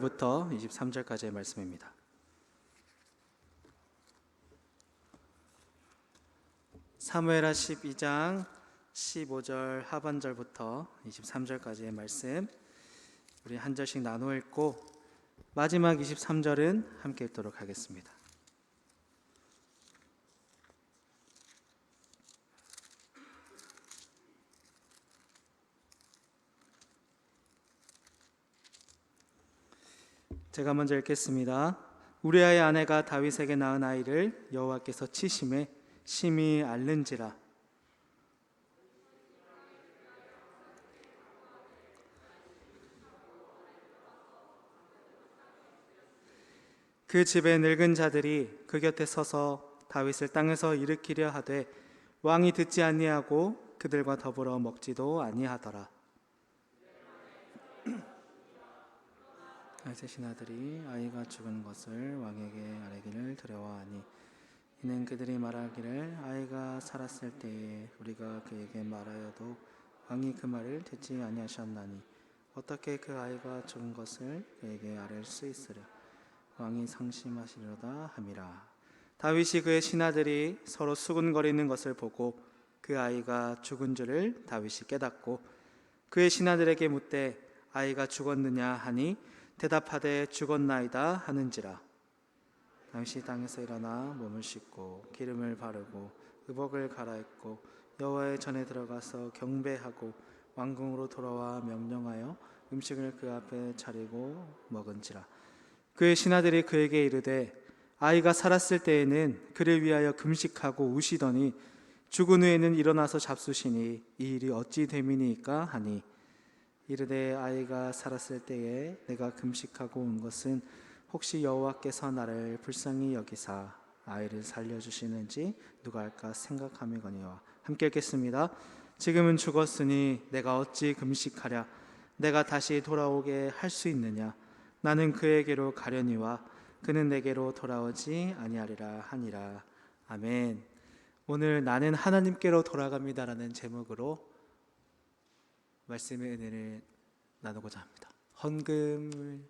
부터 23절까지의 말씀입니다. 사무엘하 12장 15절 하반절부터 23절까지의 말씀, 우리 한 절씩 나누어 읽고 마지막 23절은 함께 읽도록 하겠습니다. 제가 먼저 읽겠습니다. 우리아의 아내가 다윗에게 낳은 아이를 여호와께서 치심에 심히 앓는지라. 그 집의 늙은 자들이 그 곁에 서서 다윗을 땅에서 일으키려 하되 왕이 듣지 아니하고 그들과 더불어 먹지도 아니하더라. 다윗의 신하들이 아이가 죽은 것을 왕에게 아뢰기를 두려워하니 이는 그들이 말하기를 아이가 살았을 때에 우리가 그에게 말하여도 왕이 그 말을 듣지 아니하셨나니 어떻게 그 아이가 죽은 것을 그에게 아뢰 수 있으랴. 왕이 상심하시려다 함이라. 다윗이 그의 신하들이 서로 수군거리는 것을 보고 그 아이가 죽은 줄을 다윗이 깨닫고 그의 신하들에게 묻되 아이가 죽었느냐 하니 대답하되 죽었나이다 하는지라. 다윗이 땅에서 일어나 몸을 씻고 기름을 바르고 의복을 갈아입고 여호와의 전에 들어가서 경배하고 왕궁으로 돌아와 명령하여 음식을 그 앞에 차리고 먹은지라. 그의 신하들이 그에게 이르되 아이가 살았을 때에는 그를 위하여 금식하고 우시더니 죽은 후에는 일어나서 잡수시니 이 일이 어찌 됨이니까 하니 이르되 아이가 살았을 때에 내가 금식하고 온 것은 혹시 여호와께서 나를 불쌍히 여기사 아이를 살려주시는지 누가 알까 생각함이거니와. 함께 읽겠습니다. 지금은 죽었으니 내가 어찌 금식하랴. 내가 다시 돌아오게 할 수 있느냐. 나는 그에게로 가려니와 그는 내게로 돌아오지 아니하리라 하니라. 아멘. 오늘 나는 하나님께로 돌아갑니다라는 제목으로 말씀의 은혜를 나누고자 합니다. 헌금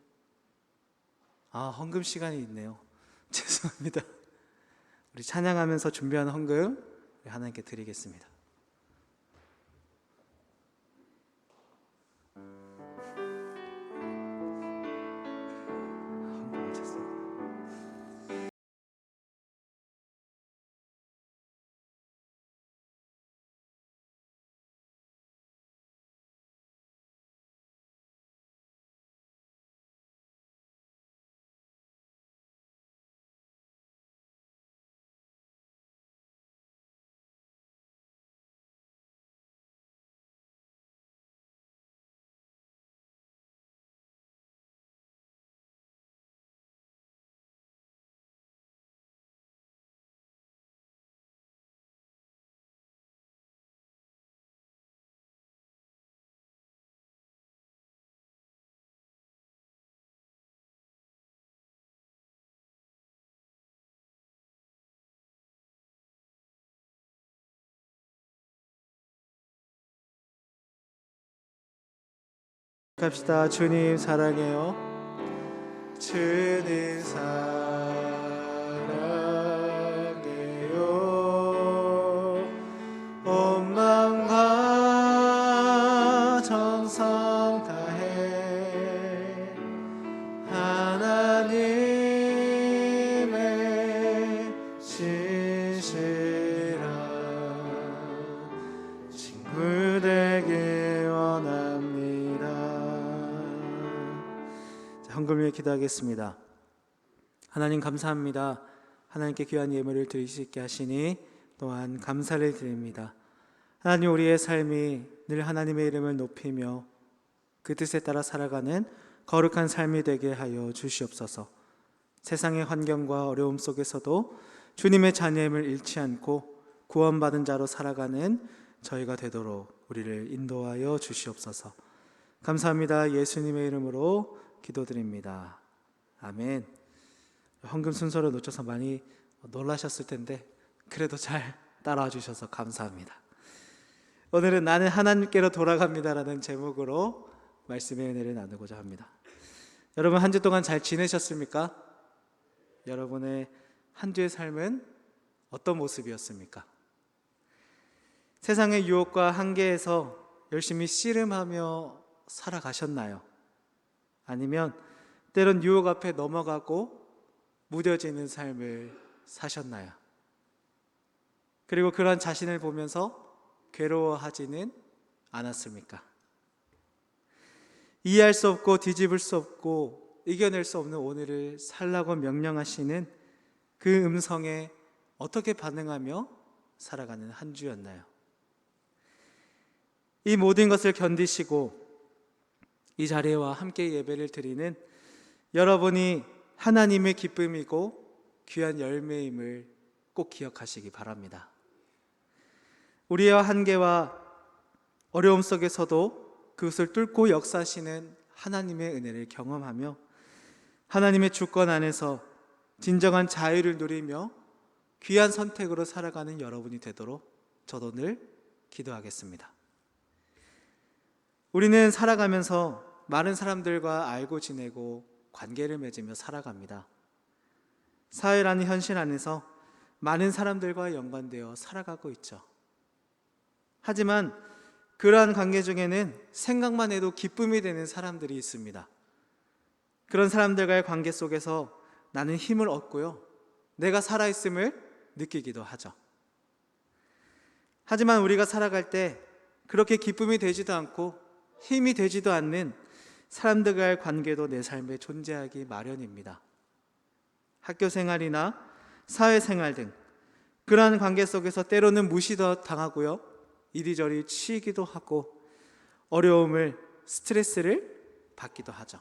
시간이 있네요. 죄송합니다. 우리 찬양하면서 준비한 헌금 하나님께 드리겠습니다. 갑시다. 주님 사랑해요. 주님 사랑해요. 온 마음과 정성 다해 하나님의 신실한 친구 되길 원합니다. 헌금 위에 기도하겠습니다. 하나님 감사합니다. 하나님께 귀한 예물을 드릴 수 있게 하시니 또한 감사를 드립니다. 하나님, 우리의 삶이 늘 하나님의 이름을 높이며 그 뜻에 따라 살아가는 거룩한 삶이 되게 하여 주시옵소서. 세상의 환경과 어려움 속에서도 주님의 자녀임을 잃지 않고 구원받은 자로 살아가는 저희가 되도록 우리를 인도하여 주시옵소서. 감사합니다. 예수님의 이름으로 기도드립니다. 아멘. 헌금 순서를 놓쳐서 많이 놀라셨을 텐데 그래도 잘 따라와 주셔서 감사합니다. 오늘은 나는 하나님께로 돌아갑니다라는 제목으로 말씀의 은혜를 나누고자 합니다. 여러분 한 주 동안 잘 지내셨습니까? 여러분의 한 주의 삶은 어떤 모습이었습니까? 세상의 유혹과 한계에서 열심히 씨름하며 살아가셨나요? 아니면 때론 유혹 앞에 넘어가고 무뎌지는 삶을 사셨나요? 그리고 그러한 자신을 보면서 괴로워하지는 않았습니까? 이해할 수 없고 뒤집을 수 없고 이겨낼 수 없는 오늘을 살라고 명령하시는 그 음성에 어떻게 반응하며 살아가는 한 주였나요? 이 모든 것을 견디시고 이 자리와 함께 예배를 드리는 여러분이 하나님의 기쁨이고 귀한 열매임을 꼭 기억하시기 바랍니다. 우리의 한계와 어려움 속에서도 그것을 뚫고 역사하시는 하나님의 은혜를 경험하며 하나님의 주권 안에서 진정한 자유를 누리며 귀한 선택으로 살아가는 여러분이 되도록 저도 늘 기도하겠습니다. 우리는 살아가면서 많은 사람들과 알고 지내고 관계를 맺으며 살아갑니다. 사회라는 현실 안에서 많은 사람들과 연관되어 살아가고 있죠. 하지만 그러한 관계 중에는 생각만 해도 기쁨이 되는 사람들이 있습니다. 그런 사람들과의 관계 속에서 나는 힘을 얻고요, 내가 살아있음을 느끼기도 하죠. 하지만 우리가 살아갈 때 그렇게 기쁨이 되지도 않고 힘이 되지도 않는 사람들과의 관계도 내 삶에 존재하기 마련입니다. 학교 생활이나 사회생활 등 그러한 관계 속에서 때로는 무시도 당하고요, 이리저리 치이기도 하고 어려움을, 스트레스를 받기도 하죠.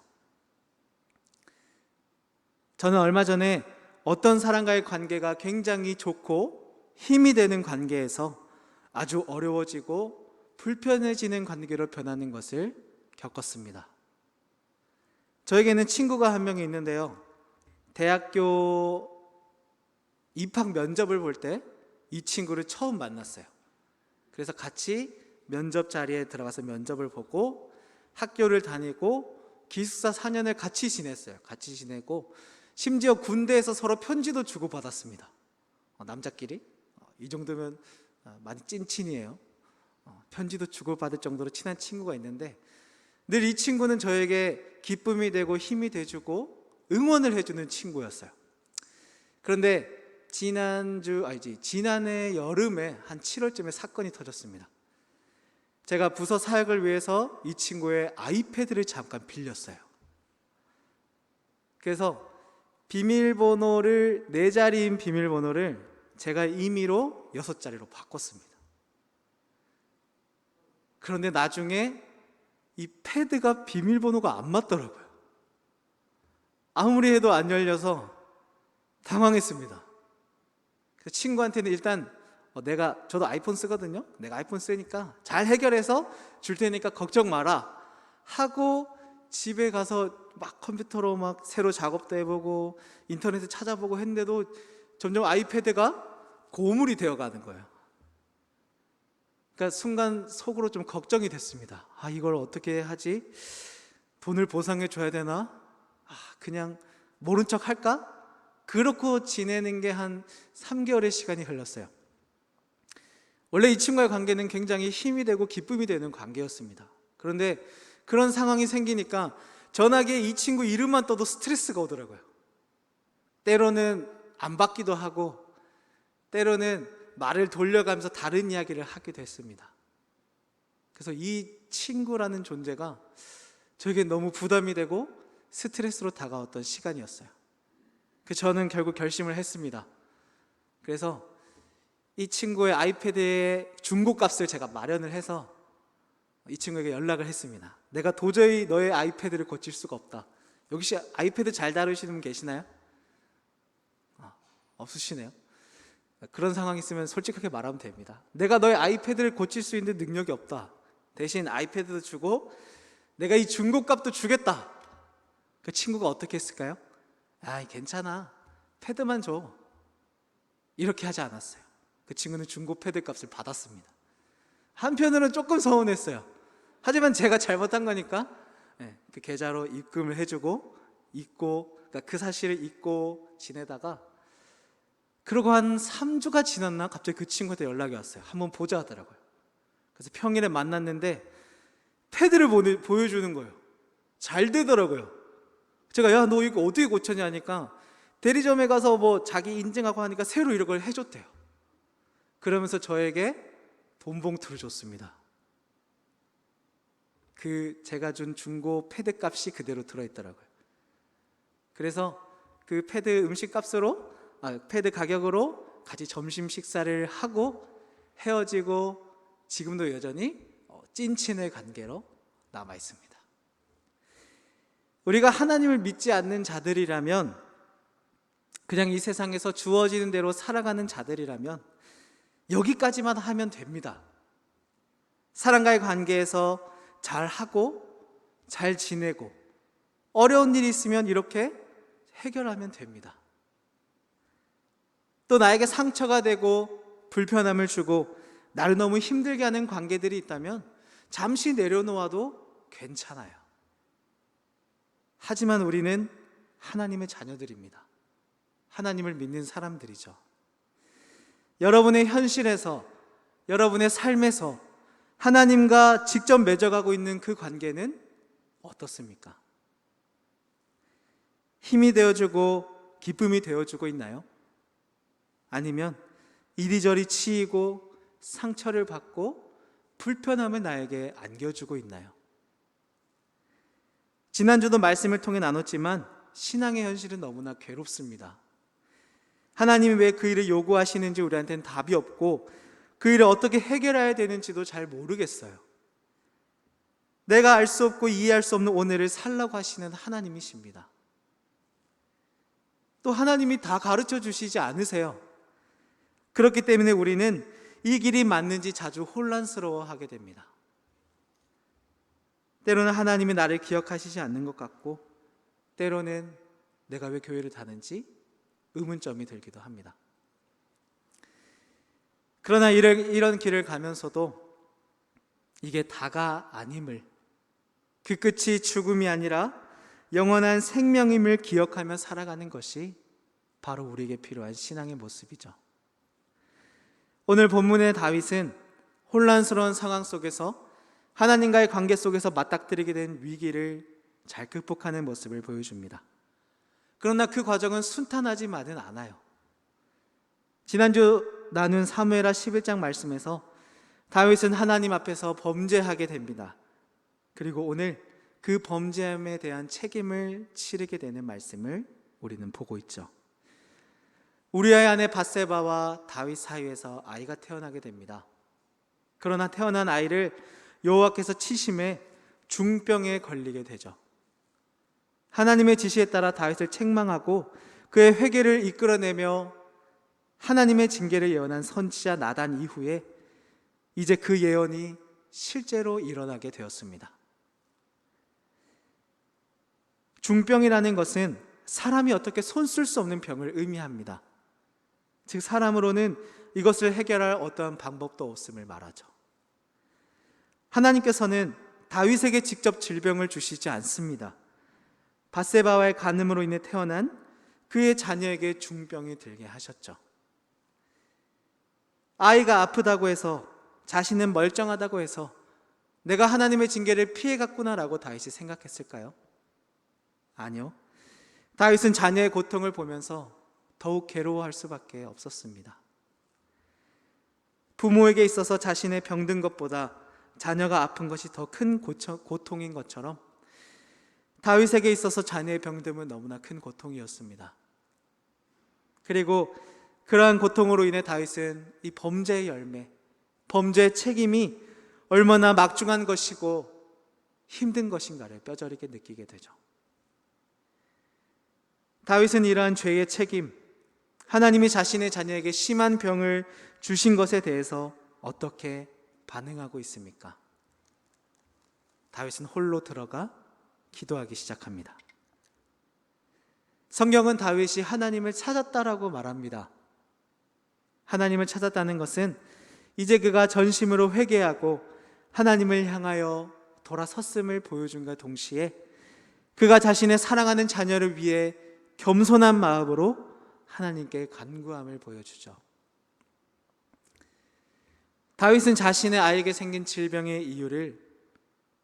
저는 얼마 전에 어떤 사람과의 관계가 굉장히 좋고 힘이 되는 관계에서 아주 어려워지고 불편해지는 관계로 변하는 것을 겪었습니다. 저에게는 친구가 한 명이 있는데요, 대학교 입학 면접을 볼 때 이 친구를 처음 만났어요. 그래서 같이 면접 자리에 들어가서 면접을 보고 학교를 다니고 기숙사 4년을 같이 지냈어요. 같이 지내고 심지어 군대에서 서로 편지도 주고받았습니다. 남자끼리 이 정도면 많이 찐친이에요. 편지도 주고받을 정도로 친한 친구가 있는데 늘 이 친구는 저에게 기쁨이 되고 힘이 돼주고 응원을 해주는 친구였어요. 그런데 지난해 여름에 한 7월쯤에 사건이 터졌습니다. 제가 부서 사역을 위해서 이 친구의 아이패드를 잠깐 빌렸어요. 그래서 비밀번호를 4자리인 비밀번호를 제가 임의로 6자리로 바꿨습니다. 그런데 나중에 이 패드가 비밀번호가 안 맞더라고요. 아무리 해도 안 열려서 당황했습니다. 그래서 친구한테는 일단 저도 아이폰 쓰거든요. 내가 아이폰 쓰니까 잘 해결해서 줄 테니까 걱정 마라 하고 집에 가서 막 컴퓨터로 막 새로 작업도 해보고 인터넷에 찾아보고 했는데도 점점 아이패드가 고물이 되어가는 거예요. 그러니까 순간 속으로 좀 걱정이 됐습니다. 이걸 어떻게 하지? 돈을 보상해 줘야 되나? 그냥 모른 척 할까? 그렇고 지내는 게 한 3개월의 시간이 흘렀어요. 원래 이 친구와의 관계는 굉장히 힘이 되고 기쁨이 되는 관계였습니다. 그런데 그런 상황이 생기니까 전화기에 이 친구 이름만 떠도 스트레스가 오더라고요. 때로는 안 받기도 하고 때로는 말을 돌려가면서 다른 이야기를 하기도 했습니다. 그래서 이 친구라는 존재가 저에게 너무 부담이 되고 스트레스로 다가왔던 시간이었어요. 저는 결국 결심을 했습니다. 그래서 이 친구의 아이패드의 중고값을 제가 마련을 해서 이 친구에게 연락을 했습니다. 내가 도저히 너의 아이패드를 고칠 수가 없다. 혹시 아이패드 잘 다루시는 분 계시나요? 없으시네요. 그런 상황이 있으면 솔직하게 말하면 됩니다. 내가 너의 아이패드를 고칠 수 있는 능력이 없다. 대신 아이패드도 주고 내가 이 중고값도 주겠다. 그 친구가 어떻게 했을까요? 괜찮아, 패드만 줘, 이렇게 하지 않았어요. 그 친구는 중고 패드 값을 받았습니다. 한편으로는 조금 서운했어요. 하지만 제가 잘못한 거니까 그 계좌로 입금을 해주고 그러니까 그 사실을 잊고 지내다가 그러고 한 3주가 지났나 갑자기 그 친구한테 연락이 왔어요. 한번 보자 하더라고요. 그래서 평일에 만났는데 패드를 보여주는 거예요. 잘 되더라고요. 제가 야, 너 이거 어떻게 고쳤냐 하니까 대리점에 가서 뭐 자기 인증하고 하니까 새로 이런 걸 해줬대요. 그러면서 저에게 돈 봉투를 줬습니다. 그 제가 준 중고 패드 값이 그대로 들어있더라고요. 그래서 그 패드 패드 가격으로 같이 점심 식사를 하고 헤어지고 지금도 여전히 찐친의 관계로 남아 있습니다. 우리가 하나님을 믿지 않는 자들이라면, 그냥 이 세상에서 주어지는 대로 살아가는 자들이라면 여기까지만 하면 됩니다. 사람과의 관계에서 잘 하고 잘 지내고 어려운 일이 있으면 이렇게 해결하면 됩니다. 또 나에게 상처가 되고 불편함을 주고 나를 너무 힘들게 하는 관계들이 있다면 잠시 내려놓아도 괜찮아요. 하지만 우리는 하나님의 자녀들입니다. 하나님을 믿는 사람들이죠. 여러분의 현실에서, 여러분의 삶에서 하나님과 직접 맺어가고 있는 그 관계는 어떻습니까? 힘이 되어주고 기쁨이 되어주고 있나요? 아니면 이리저리 치이고 상처를 받고 불편함을 나에게 안겨주고 있나요? 지난주도 말씀을 통해 나눴지만 신앙의 현실은 너무나 괴롭습니다. 하나님이 왜 그 일을 요구하시는지 우리한테는 답이 없고 그 일을 어떻게 해결해야 되는지도 잘 모르겠어요. 내가 알 수 없고 이해할 수 없는 오늘을 살라고 하시는 하나님이십니다. 또 하나님이 다 가르쳐 주시지 않으세요. 그렇기 때문에 우리는 이 길이 맞는지 자주 혼란스러워하게 됩니다. 때로는 하나님이 나를 기억하시지 않는 것 같고, 때로는 내가 왜 교회를 다는지 의문점이 들기도 합니다. 그러나 이런 길을 가면서도 이게 다가 아님을, 그 끝이 죽음이 아니라 영원한 생명임을 기억하며 살아가는 것이 바로 우리에게 필요한 신앙의 모습이죠. 오늘 본문의 다윗은 혼란스러운 상황 속에서 하나님과의 관계 속에서 맞닥뜨리게 된 위기를 잘 극복하는 모습을 보여줍니다. 그러나 그 과정은 순탄하지만은 않아요. 지난주 나눈 사무엘하 11장 말씀에서 다윗은 하나님 앞에서 범죄하게 됩니다. 그리고 오늘 그 범죄함에 대한 책임을 치르게 되는 말씀을 우리는 보고 있죠. 우리아의 아내 밧세바와 다윗 사이에서 아이가 태어나게 됩니다. 그러나 태어난 아이를 여호와께서 치심해 중병에 걸리게 되죠. 하나님의 지시에 따라 다윗을 책망하고 그의 회개를 이끌어내며 하나님의 징계를 예언한 선지자 나단 이후에 이제 그 예언이 실제로 일어나게 되었습니다. 중병이라는 것은 사람이 어떻게 손 쓸 수 없는 병을 의미합니다. 즉 사람으로는 이것을 해결할 어떠한 방법도 없음을 말하죠. 하나님께서는 다윗에게 직접 질병을 주시지 않습니다. 밧세바와의 간음으로 인해 태어난 그의 자녀에게 중병이 들게 하셨죠. 아이가 아프다고 해서, 자신은 멀쩡하다고 해서 내가 하나님의 징계를 피해갔구나라고 다윗이 생각했을까요? 아니요. 다윗은 자녀의 고통을 보면서 더욱 괴로워할 수밖에 없었습니다. 부모에게 있어서 자신의 병든 것보다 자녀가 아픈 것이 더 큰 고통인 것처럼 다윗에게 있어서 자녀의 병듦은 너무나 큰 고통이었습니다. 그리고 그러한 고통으로 인해 다윗은 이 범죄의 열매, 범죄의 책임이 얼마나 막중한 것이고 힘든 것인가를 뼈저리게 느끼게 되죠. 다윗은 이러한 죄의 책임, 하나님이 자신의 자녀에게 심한 병을 주신 것에 대해서 어떻게 반응하고 있습니까? 다윗은 홀로 들어가 기도하기 시작합니다. 성경은 다윗이 하나님을 찾았다라고 말합니다. 하나님을 찾았다는 것은 이제 그가 전심으로 회개하고 하나님을 향하여 돌아섰음을 보여준과 동시에 그가 자신의 사랑하는 자녀를 위해 겸손한 마음으로 하나님께 간구함을 보여주죠. 다윗은 자신의 아이에게 생긴 질병의 이유를,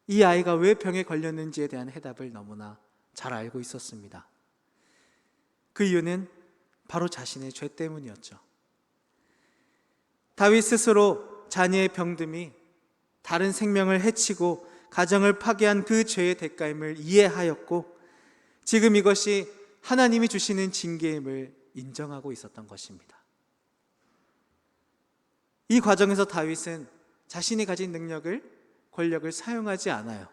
이 아이가 왜 병에 걸렸는지에 대한 해답을 너무나 잘 알고 있었습니다. 그 이유는 바로 자신의 죄 때문이었죠. 다윗 스스로 자녀의 병듦이 다른 생명을 해치고 가정을 파괴한 그 죄의 대가임을 이해하였고, 지금 이것이 하나님이 주시는 징계임을 인정하고 있었던 것입니다. 이 과정에서 다윗은 자신이 가진 능력을, 권력을 사용하지 않아요.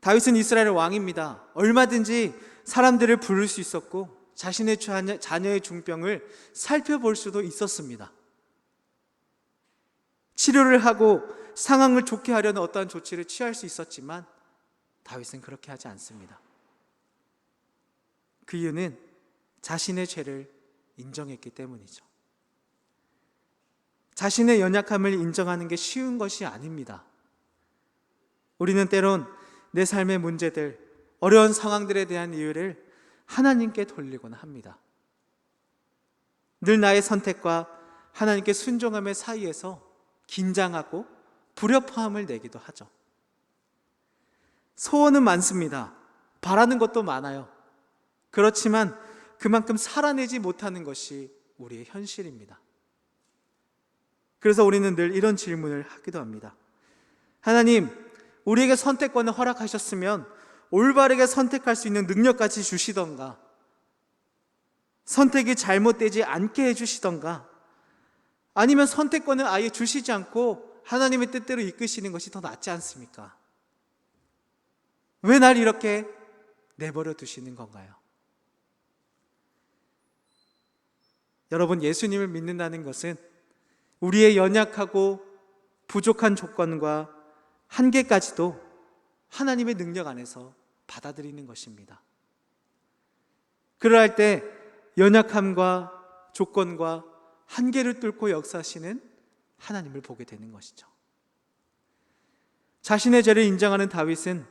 다윗은 이스라엘 왕입니다. 얼마든지 사람들을 부를 수 있었고 자신의 자녀의 중병을 살펴볼 수도 있었습니다. 치료를 하고 상황을 좋게 하려는 어떠한 조치를 취할 수 있었지만 다윗은 그렇게 하지 않습니다. 그 이유는 자신의 죄를 인정했기 때문이죠. 자신의 연약함을 인정하는 게 쉬운 것이 아닙니다. 우리는 때론 내 삶의 문제들, 어려운 상황들에 대한 이유를 하나님께 돌리곤 합니다. 늘 나의 선택과 하나님께 순종함의 사이에서 긴장하고 불협화음을 내기도 하죠. 소원은 많습니다. 바라는 것도 많아요. 그렇지만 그만큼 살아내지 못하는 것이 우리의 현실입니다. 그래서 우리는 늘 이런 질문을 하기도 합니다. 하나님, 우리에게 선택권을 허락하셨으면 올바르게 선택할 수 있는 능력까지 주시던가, 선택이 잘못되지 않게 해주시던가, 아니면 선택권을 아예 주시지 않고 하나님의 뜻대로 이끄시는 것이 더 낫지 않습니까? 왜 날 이렇게 내버려 두시는 건가요? 여러분, 예수님을 믿는다는 것은 우리의 연약하고 부족한 조건과 한계까지도 하나님의 능력 안에서 받아들이는 것입니다. 그러할 때 연약함과 조건과 한계를 뚫고 역사하시는 하나님을 보게 되는 것이죠. 자신의 죄를 인정하는 다윗은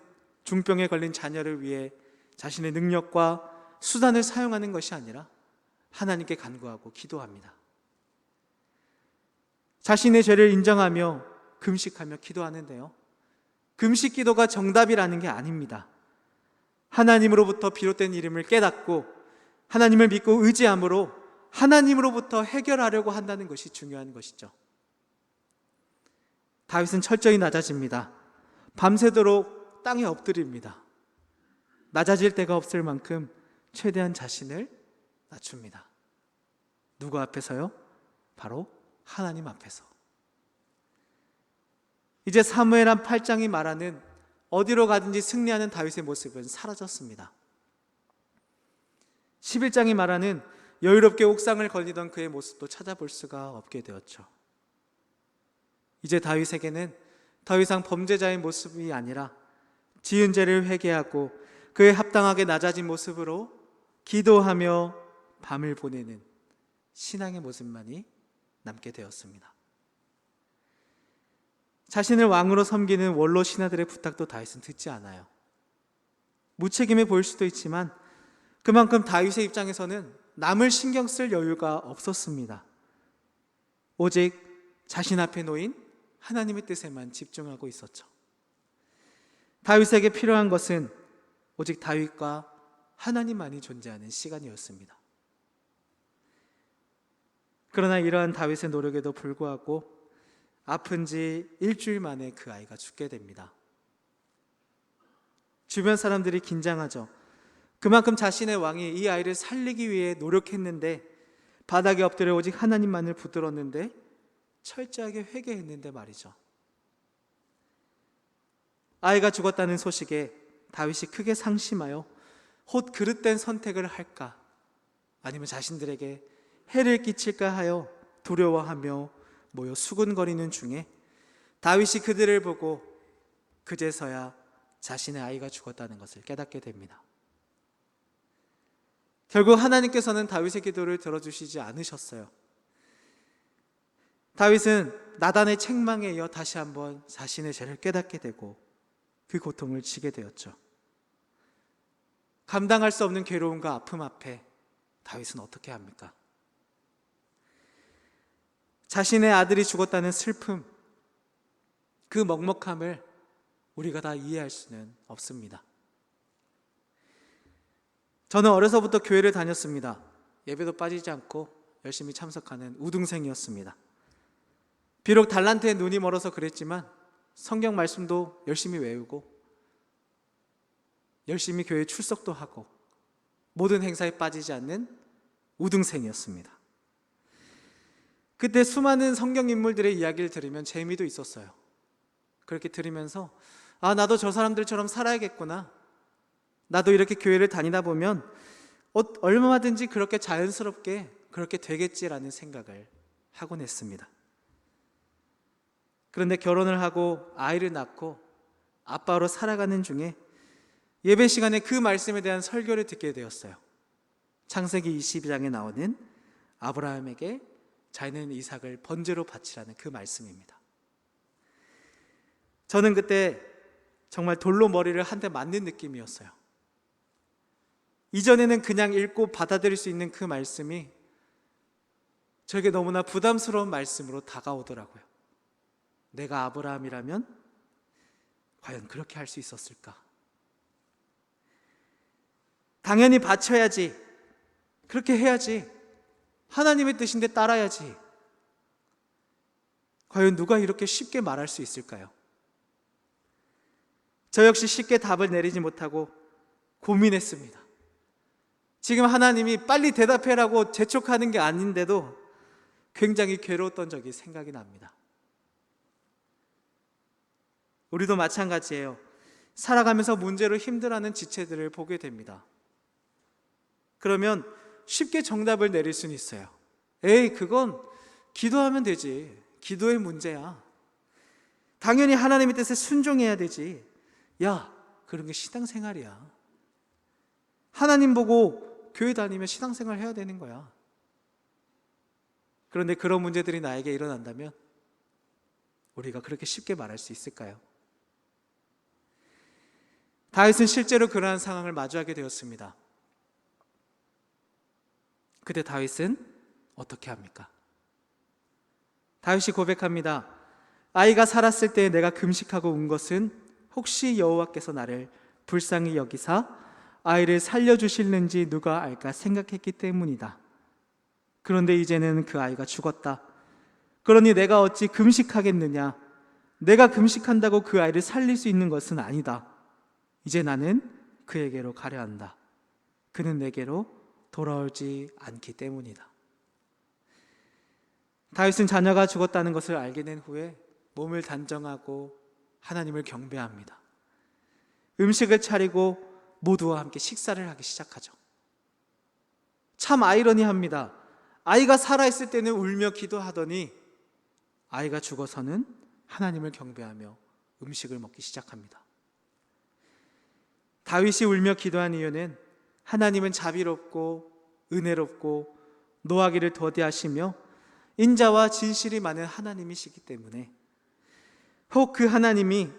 중병에 걸린 자녀를 위해 자신의 능력과 수단을 사용하는 것이 아니라 하나님께 간구하고 기도합니다. 자신의 죄를 인정하며 금식하며 기도하는데요, 금식 기도가 정답이라는 게 아닙니다. 하나님으로부터 비롯된 이름을 깨닫고 하나님을 믿고 의지함으로 하나님으로부터 해결하려고 한다는 것이 중요한 것이죠. 다윗은 철저히 낮아집니다. 밤새도록 땅에 엎드립니다. 낮아질 데가 없을 만큼 최대한 자신을 낮춥니다. 누구 앞에서요? 바로 하나님 앞에서. 이제 사무엘한 8장이 말하는 어디로 가든지 승리하는 다윗의 모습은 사라졌습니다. 11장이 말하는 여유롭게 옥상을 걸리던 그의 모습도 찾아볼 수가 없게 되었죠. 이제 다윗에게는 더 이상 범죄자의 모습이 아니라 지은 죄를 회개하고 그에 합당하게 낮아진 모습으로 기도하며 밤을 보내는 신앙의 모습만이 남게 되었습니다. 자신을 왕으로 섬기는 원로 신하들의 부탁도 다윗은 듣지 않아요. 무책임해 보일 수도 있지만 그만큼 다윗의 입장에서는 남을 신경 쓸 여유가 없었습니다. 오직 자신 앞에 놓인 하나님의 뜻에만 집중하고 있었죠. 다윗에게 필요한 것은 오직 다윗과 하나님만이 존재하는 시간이었습니다. 그러나 이러한 다윗의 노력에도 불구하고 아픈 지 일주일 만에 그 아이가 죽게 됩니다. 주변 사람들이 긴장하죠. 그만큼 자신의 왕이 이 아이를 살리기 위해 노력했는데, 바닥에 엎드려 오직 하나님만을 붙들었는데, 철저하게 회개했는데 말이죠. 아이가 죽었다는 소식에 다윗이 크게 상심하여 곧 그릇된 선택을 할까, 아니면 자신들에게 해를 끼칠까 하여 두려워하며 모여 수군거리는 중에 다윗이 그들을 보고 그제서야 자신의 아이가 죽었다는 것을 깨닫게 됩니다. 결국 하나님께서는 다윗의 기도를 들어주시지 않으셨어요. 다윗은 나단의 책망에 이어 다시 한번 자신의 죄를 깨닫게 되고 그 고통을 지게 되었죠. 감당할 수 없는 괴로움과 아픔 앞에 다윗은 어떻게 합니까? 자신의 아들이 죽었다는 슬픔, 그 먹먹함을 우리가 다 이해할 수는 없습니다. 저는 어려서부터 교회를 다녔습니다. 예배도 빠지지 않고 열심히 참석하는 우등생이었습니다. 비록 달란트에 눈이 멀어서 그랬지만 성경 말씀도 열심히 외우고 열심히 교회 출석도 하고 모든 행사에 빠지지 않는 우등생이었습니다. 그때 수많은 성경 인물들의 이야기를 들으면 재미도 있었어요. 그렇게 들으면서 나도 저 사람들처럼 살아야겠구나, 나도 이렇게 교회를 다니다 보면 얼마든지 그렇게 자연스럽게 그렇게 되겠지라는 생각을 하곤 했습니다. 그런데 결혼을 하고 아이를 낳고 아빠로 살아가는 중에 예배 시간에 그 말씀에 대한 설교를 듣게 되었어요. 창세기 22장에 나오는 아브라함에게 자기는 이삭을 번제로 바치라는 그 말씀입니다. 저는 그때 정말 돌로 머리를 한 대 맞는 느낌이었어요. 이전에는 그냥 읽고 받아들일 수 있는 그 말씀이 저에게 너무나 부담스러운 말씀으로 다가오더라고요. 내가 아브라함이라면 과연 그렇게 할 수 있었을까? 당연히 바쳐야지, 그렇게 해야지, 하나님의 뜻인데 따라야지. 과연 누가 이렇게 쉽게 말할 수 있을까요? 저 역시 쉽게 답을 내리지 못하고 고민했습니다. 지금 하나님이 빨리 대답해라고 재촉하는 게 아닌데도 굉장히 괴로웠던 적이 생각이 납니다. 우리도 마찬가지예요. 살아가면서 문제로 힘들어하는 지체들을 보게 됩니다. 그러면 쉽게 정답을 내릴 수는 있어요. 에이, 그건 기도하면 되지. 기도의 문제야. 당연히 하나님의 뜻에 순종해야 되지. 야, 그런 게 신앙생활이야. 하나님 보고 교회 다니면 신앙생활 해야 되는 거야. 그런데 그런 문제들이 나에게 일어난다면 우리가 그렇게 쉽게 말할 수 있을까요? 다윗은 실제로 그러한 상황을 마주하게 되었습니다. 그때 다윗은 어떻게 합니까? 다윗이 고백합니다. 아이가 살았을 때 내가 금식하고 운 것은 혹시 여호와께서 나를 불쌍히 여기사 아이를 살려주실는지 누가 알까 생각했기 때문이다. 그런데 이제는 그 아이가 죽었다. 그러니 내가 어찌 금식하겠느냐? 내가 금식한다고 그 아이를 살릴 수 있는 것은 아니다. 이제 나는 그에게로 가려 한다. 그는 내게로 돌아오지 않기 때문이다. 다윗은 자녀가 죽었다는 것을 알게 된 후에 몸을 단정하고 하나님을 경배합니다. 음식을 차리고 모두와 함께 식사를 하기 시작하죠. 참 아이러니합니다. 아이가 살아있을 때는 울며 기도하더니 아이가 죽어서는 하나님을 경배하며 음식을 먹기 시작합니다. 다윗이 울며 기도한 이유는 하나님은 자비롭고 은혜롭고 노하기를 더디하시며 인자와 진실이 많은 하나님이시기 때문에 혹 그 하나님이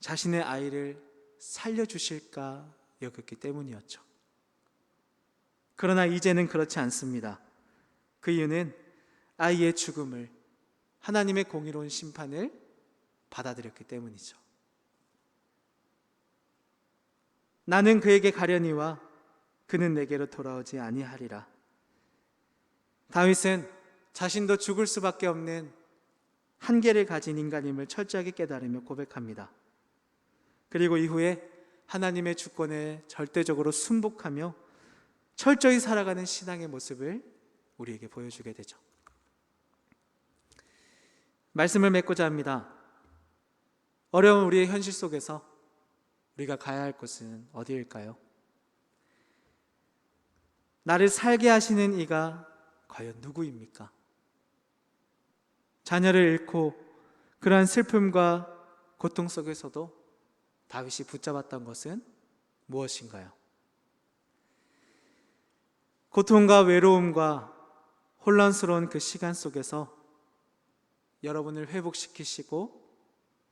자신의 아이를 살려주실까 여겼기 때문이었죠. 그러나 이제는 그렇지 않습니다. 그 이유는 아이의 죽음을, 하나님의 공의로운 심판을 받아들였기 때문이죠. 나는 그에게 가려니와 그는 내게로 돌아오지 아니하리라. 다윗은 자신도 죽을 수밖에 없는 한계를 가진 인간임을 철저하게 깨달으며 고백합니다. 그리고 이후에 하나님의 주권에 절대적으로 순복하며 철저히 살아가는 신앙의 모습을 우리에게 보여주게 되죠. 말씀을 맺고자 합니다. 어려운 우리의 현실 속에서 우리가 가야 할 곳은 어디일까요? 나를 살게 하시는 이가 과연 누구입니까? 자녀를 잃고 그러한 슬픔과 고통 속에서도 다윗이 붙잡았던 것은 무엇인가요? 고통과 외로움과 혼란스러운 그 시간 속에서 여러분을 회복시키시고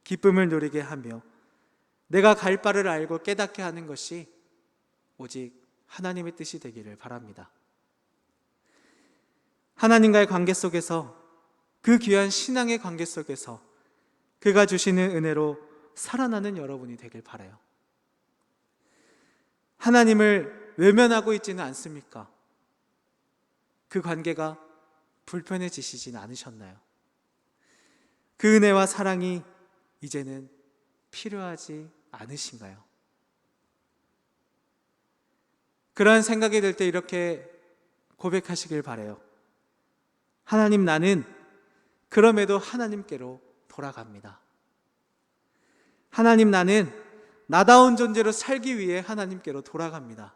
기쁨을 누리게 하며 내가 갈 바를 알고 깨닫게 하는 것이 오직 하나님의 뜻이 되기를 바랍니다. 하나님과의 관계 속에서, 그 귀한 신앙의 관계 속에서 그가 주시는 은혜로 살아나는 여러분이 되길 바라요. 하나님을 외면하고 있지는 않습니까? 그 관계가 불편해지시진 않으셨나요? 그 은혜와 사랑이 이제는 필요하지 않으신가요? 그러한 생각이 들 때 이렇게 고백하시길 바라요. 하나님, 나는 그럼에도 하나님께로 돌아갑니다. 하나님, 나는 나다운 존재로 살기 위해 하나님께로 돌아갑니다.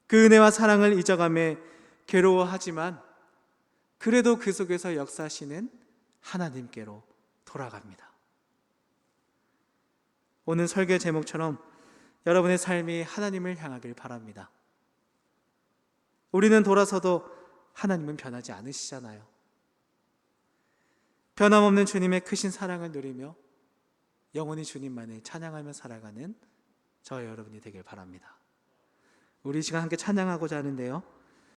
그 은혜와 사랑을 잊어가며 괴로워하지만 그래도 그 속에서 역사하시는 하나님께로 돌아갑니다. 오늘 설교 제목처럼 여러분의 삶이 하나님을 향하길 바랍니다. 우리는 돌아서도 하나님은 변하지 않으시잖아요. 변함없는 주님의 크신 사랑을 누리며 영원히 주님만을 찬양하며 살아가는 저와 여러분이 되길 바랍니다. 우리 이 시간 함께 찬양하고자 하는데요,